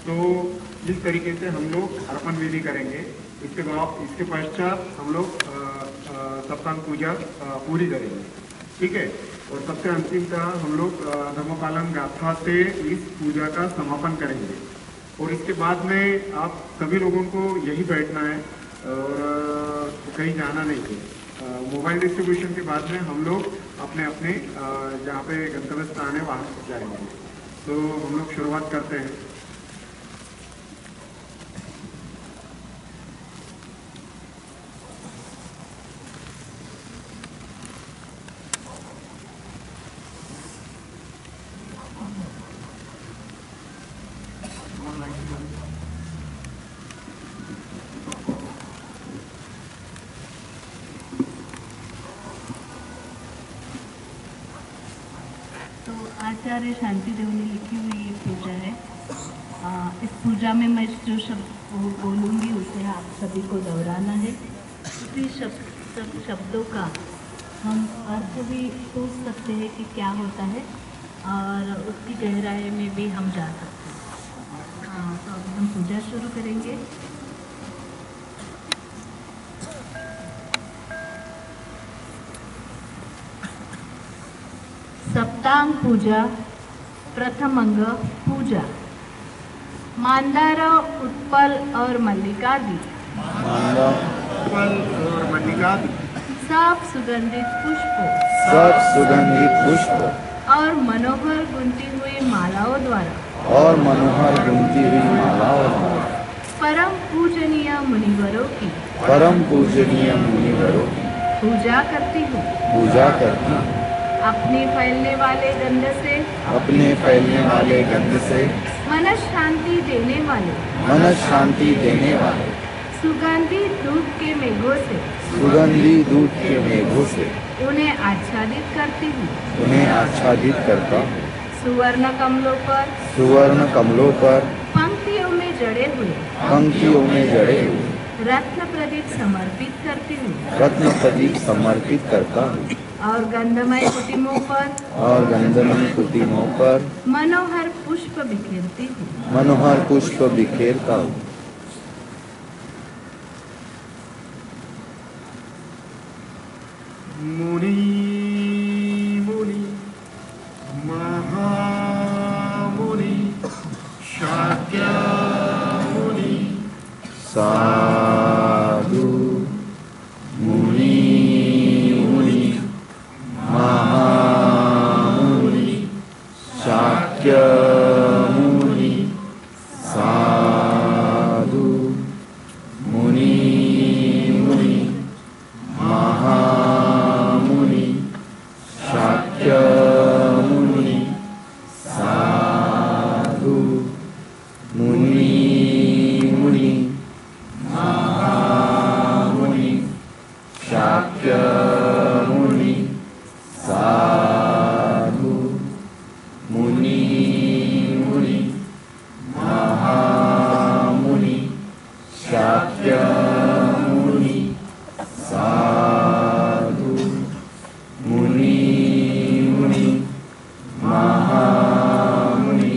तो इस तरीके से हम लोग अर्पण विधि करेंगे। इसके पश्चात हम लोग सप्तांग पूजा पूरी करेंगे, ठीक है। और सबसे अंतिमतः हम लोग धर्मपालन गाथा से इस पूजा का समापन करेंगे। और इसके बाद में आप सभी लोगों को यही बैठना है और कहीं जाना नहीं है। मोबाइल डिस्ट्रीब्यूशन के बाद में हम लोग अपने अपने जहाँ पे गंतव्य स्थान है वहाँ जाएंगे। तो हम लोग शुरुआत करते हैं। आचार्य शांति देव ने लिखी हुई ये पूजा है। इस पूजा में मैं जो शब्द बोलूँगी उसे आप सभी को दोहराना है। उसी शब्दों का हम अर्थ भी सोच सकते हैं कि क्या होता है और उसकी गहराई में भी हम जा सकते हैं। तो अब हम पूजा शुरू करेंगे। सप्तांग पूजा प्रथम अंग पूजा। मांदार, उत्पल और मल्लिकादि सब सुगंधित पुष्प और मनोहर गुंथी हुई मालाओं द्वारा परम पूजनीय मुनिवरों की पूजा करती हूँ। अपने फैलने वाले गंध से मन शांति देने वाले सुगंधी दूध के मेघों से उन्हें आच्छादित करता हूँ। सुवर्ण कमलों पर पंक्तियों में जड़े हुए रत्न प्रदीप समर्पित करता हूँ। और गंधमय कुटिमों पर मनोहर पुष्प बिखेरता हूँ। मुनि महामुनि शाक्य मुनि साधु मुनि महामुनि शाक्य मुनि साधु मुनि महामुनि शाक्य मुनि साधु मुनि महामुनि शाक्य मुनि साधु मुनि महामुनि शाक्य मुनि साधु मुनि महामुनि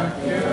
वाक्य